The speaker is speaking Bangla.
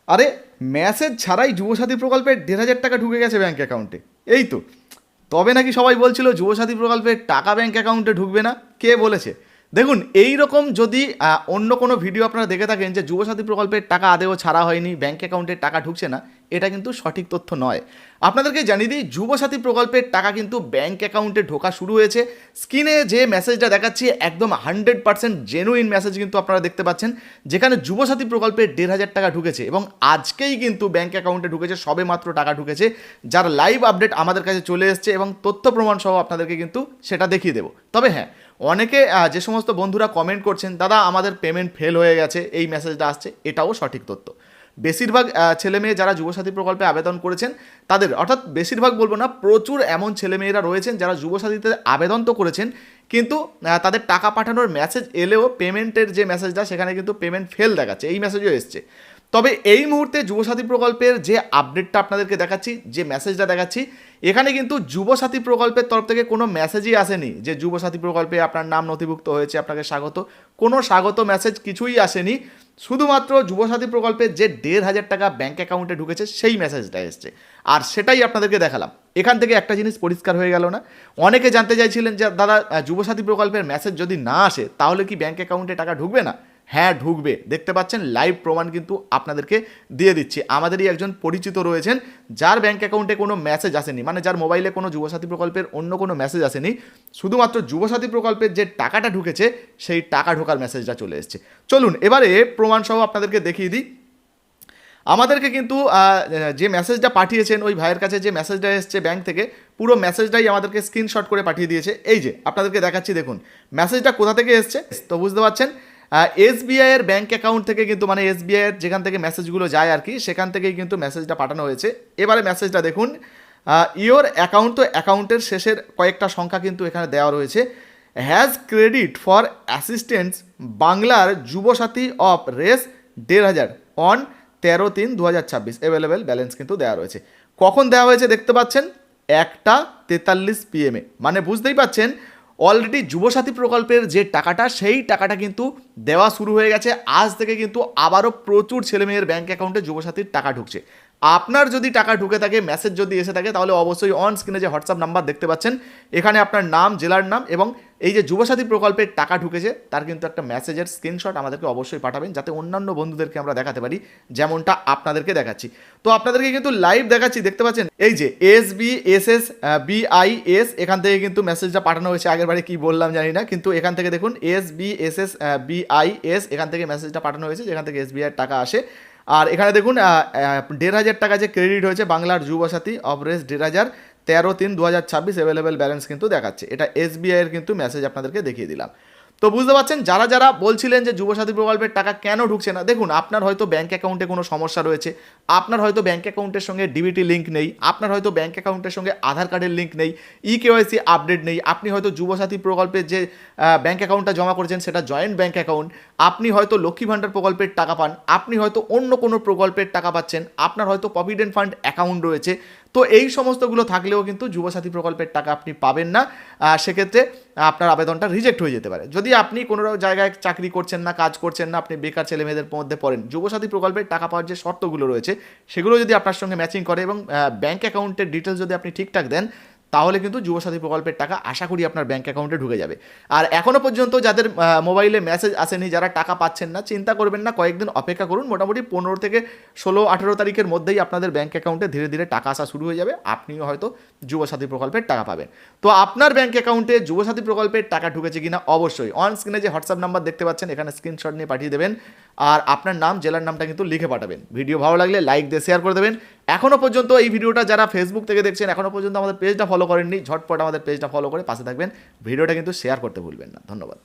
আরে মেসেজ ছাড়াই যুবসাথী প্রকল্পে 1,500 টাকা ঢুকে গেছে ব্যাঙ্ক অ্যাকাউন্টে। এই তো, তবে নাকি সবাই বলছিল যুবসাথী প্রকল্পের টাকা ব্যাঙ্ক অ্যাকাউন্টে ঢুকবে না। কে বলেছে? দেখুন, এই রকম যদি অন্য কোনো ভিডিও আপনারা দেখে থাকেন যে যুবসাথী প্রকল্পের টাকা আদেও ছাড়া হয়নি, ব্যাঙ্ক অ্যাকাউন্টে টাকা ঢুকছে না, এটা কিন্তু সঠিক তথ্য নয়। আপনাদেরকে জানিয়ে দিই, যুবসাথী প্রকল্পের টাকা কিন্তু ব্যাঙ্ক অ্যাকাউন্টে ঢোকা শুরু হয়েছে। স্ক্রিনে যে মেসেজটা দেখাচ্ছি একদম 100% জেনুইন মেসেজ কিন্তু আপনারা দেখতে পাচ্ছেন, যেখানে যুবসাথী প্রকল্পে 1,500 টাকা ঢুকেছে এবং আজকেই কিন্তু ব্যাঙ্ক অ্যাকাউন্টে ঢুকেছে, সবে মাত্র টাকা ঢুকেছে, যার লাইভ আপডেট আমাদের কাছে চলে এসছে এবং তথ্য প্রমাণ সহ আপনাদেরকে কিন্তু সেটা দেখিয়ে দেবো। তবে হ্যাঁ, অনেকে যে সমস্ত বন্ধুরা কমেন্ট করছেন, দাদা আমাদের পেমেন্ট ফেল হয়ে গেছে, এই মেসেজটা আসছে, এটাও সঠিক তথ্য। বেশিরভাগ ছেলেমেয়ে যারা যুবসাথী প্রকল্পে আবেদন করেছেন তাদের, অর্থাৎ বেশিরভাগ বলবো না, প্রচুর এমন ছেলেমেয়েরা রয়েছেন যারা যুবসাথীতে আবেদন তো করেছেন, কিন্তু তাদের টাকা পাঠানোর মেসেজ এলেও পেমেন্টের যে মেসেজটা সেখানে কিন্তু পেমেন্ট ফেল দেখাচ্ছে, এই মেসেজও এসছে। তবে এই মুহূর্তে যুবসাথী প্রকল্পের যে আপডেটটা আপনাদেরকে দেখাচ্ছি, যে মেসেজটা দেখাচ্ছি, এখানে কিন্তু যুবসাথী প্রকল্পের তরফ থেকে কোনো মেসেজই আসেনি যে যুবসাথী প্রকল্পে আপনার নাম নথিভুক্ত হয়েছে, আপনাকে স্বাগত। কোনো স্বাগত মেসেজ কিছুই আসেনি। শুধুমাত্র যুবসাথী প্রকল্পের যে 1,500 টাকা ব্যাঙ্ক অ্যাকাউন্টে ঢুকেছে সেই মেসেজটা এসছে, আর সেটাই আপনাদেরকে দেখালাম। এখান থেকে একটা জিনিস পরিষ্কার হয়ে গেল না? অনেকে জানতে চাইছিলেন যে দাদা যুবসাথী প্রকল্পের মেসেজ যদি না আসে তাহলে কি ব্যাঙ্ক অ্যাকাউন্টে টাকা ঢুকবে না? হ্যাঁ, ঢুকবে। দেখতে পাচ্ছেন লাইভ প্রমাণ কিন্তু আপনাদেরকে দিয়ে দিচ্ছি। আমাদেরই একজন পরিচিত রয়েছেন যার ব্যাঙ্ক অ্যাকাউন্টে কোনো মেসেজ আসেনি, মানে যার মোবাইলে কোনো যুবসাথী প্রকল্পের অন্য কোনো মেসেজ আসেনি, শুধুমাত্র যুবসাথী প্রকল্পের যে টাকাটা ঢুকেছে সেই টাকা ঢোকার মেসেজটা চলে এসেছে। চলুন এবারে প্রমাণ সহ আপনাদেরকে দেখিয়ে দিই। আমাদেরকে কিন্তু যে মেসেজটা পাঠিয়েছেন ওই ভাইয়ের কাছে, যে মেসেজটা এসছে ব্যাঙ্ক থেকে, পুরো মেসেজটাই আমাদেরকে স্ক্রিনশট করে পাঠিয়ে দিয়েছে। এই যে আপনাদেরকে দেখাচ্ছি, দেখুন মেসেজটা কোথা থেকে এসছে। তো বুঝতে পারছেন, এসবিআই এর ব্যাঙ্ক অ্যাকাউন্ট থেকে কিন্তু, মানে এসবিআই এর যেখান থেকে মেসেজগুলো যায় আর কি, সেখান থেকেই কিন্তু মেসেজটা পাঠানো হয়েছে। এবারে মেসেজটা দেখুন, ইওর অ্যাকাউন্ট, তো অ্যাকাউন্টের শেষের কয়েকটা সংখ্যা কিন্তু এখানে দেওয়া রয়েছে। হ্যাজ ক্রেডিট ফর অ্যাসিস্ট্যান্স বাংলার Yuvasathi of race 1,500 on 13/3/2026 available balance কিন্তু দেওয়া রয়েছে। কখন দেওয়া হয়েছে দেখতে পাচ্ছেন, 1:43 PM, মানে বুঝতেই পাচ্ছেন অলরেডি যুবসাথী প্রকল্পের যে টাকাটা সেই টাকাটা কিন্তু দেওয়া শুরু হয়ে গেছে। আজ থেকে কিন্তু আবারও প্রচুর ছেলেমেয়ের ব্যাঙ্ক অ্যাকাউন্টে যুবসাথীর টাকা ঢুকছে। আপনার যদি টাকা ঢুকে থাকে, মেসেজ যদি এসে থাকে, তাহলে অবশ্যই অন স্ক্রিনে যে হোয়াটসঅ্যাপ নাম্বার দেখতে পাচ্ছেন, এখানে আপনার নাম, জেলার নাম এবং এই যে যুবসাথী প্রকল্পের টাকা ঢুকেছে তার কিন্তু একটা মেসেজের স্ক্রিনশট আমাদেরকে অবশ্যই পাঠাবেন, যাতে অন্যান্য বন্ধুদেরকে আমরা দেখাতে পারি, যেমনটা আপনাদেরকে দেখাচ্ছি। তো আপনাদেরকে কিন্তু লাইভ দেখাচ্ছি, দেখতে পাচ্ছেন এই যে SBSSBIS, এখান থেকে কিন্তু মেসেজটা পাঠানো হয়েছে। আগের বারে কি বললাম জানি না, কিন্তু এখান থেকে দেখুন SBSSBIS, এখান থেকে মেসেজটা পাঠানো হয়েছে যেখান থেকে SBI এর টাকা আসে। আর এখানে দেখুন 1,500 টাকা যে ক্রেডিট হয়েছে বাংলার Yuvasathi of race 1,500 13/3/2026 available balance কিন্তু দেখাচ্ছে। এটা এসবিআই এর কিন্তু মেসেজ আপনাদেরকে দেখিয়ে দিলাম। তো বুঝতে পারছেন, যারা যারা বলছিলেন যে যুবসাথী প্রকল্পের টাকা কেন ঢুকছে না, দেখুন আপনার হয়তো ব্যাঙ্ক অ্যাকাউন্টে কোনো সমস্যা রয়েছে, আপনার হয়তো ব্যাঙ্ক অ্যাকাউন্টের সঙ্গে ডিবিটি লিঙ্ক নেই, আপনার হয়তো ব্যাঙ্ক অ্যাকাউন্টের সঙ্গে আধার কার্ডের লিঙ্ক নেই, ইকেওয়াইসি আপডেট নেই, আপনি হয়তো যুবসাথী প্রকল্পের যে ব্যাঙ্ক অ্যাকাউন্টটা জমা করেছেন সেটা জয়েন্ট ব্যাঙ্ক অ্যাকাউন্ট, আপনি হয়তো লক্ষ্মী ভাণ্ডার প্রকল্পের টাকা পান, আপনি হয়তো অন্য কোনো প্রকল্পের টাকা পাচ্ছেন, আপনার হয়তো প্রভিডেন্ট ফান্ড অ্যাকাউন্ট রয়েছে। তো এই সমস্তগুলো থাকলেও কিন্তু যুবসাথী প্রকল্পের টাকা আপনি পাবেন না। সেক্ষেত্রে আপনার আবেদনটা রিজেক্ট হয়ে যেতে পারে। যদি আপনি কোনো জায়গায় চাকরি করছেন না, কাজ করছেন না, আপনি বেকার ছেলে মেয়েদের মধ্যে পড়েন, যুবসাথী প্রকল্পের টাকা পাওয়ার যে শর্তগুলো রয়েছে সেগুলো যদি আপনার সঙ্গে ম্যাচিং করে এবং ব্যাঙ্ক অ্যাকাউন্টের ডিটেলস যদি আপনি ঠিকঠাক দেন, তাহলে কিন্তু যুবসাথী প্রকল্পের টাকা আশা করি আপনার ব্যাঙ্ক অ্যাকাউন্টে ঢুকে যাবে। আর এখনও পর্যন্ত যাদের মোবাইলে মেসেজ আসেনি, যারা টাকা পাচ্ছেন না, চিন্তা করবেন না, কয়েকদিন অপেক্ষা করুন। মোটামুটি 15 থেকে 16-18 তারিখের মধ্যেই আপনাদের ব্যাঙ্ক অ্যাকাউন্টে ধীরে ধীরে টাকা আসা শুরু হয়ে যাবে, আপনিও হয়তো যুবসাথী প্রকল্পের টাকা পাবেন। তো আপনার ব্যাঙ্ক অ্যাকাউন্টে যুবসাথী প্রকল্পের টাকা ঢুকেছে কিনা অবশ্যই অন স্ক্রিনে যে হোয়াটসঅ্যাপ নাম্বার দেখতে পাচ্ছেন এখানে স্ক্রিনশট নিয়ে পাঠিয়ে দেবেন, আর আপনার নাম, জেলার নামটা কিন্তু লিখে পাঠাবেন। ভিডিও ভালো লাগলে লাইক দিয়ে শেয়ার করে দেবেন। এখনও পর্যন্ত এই ভিডিওটা যারা ফেসবুক থেকে দেখছেন, এখনও পর্যন্ত আমাদের পেজটা ফলো করেননি, ঝটপট আমাদের পেজটা ফলো করে পাশে থাকবেন। ভিডিওটা কিন্তু শেয়ার করতে ভুলবেন না। ধন্যবাদ।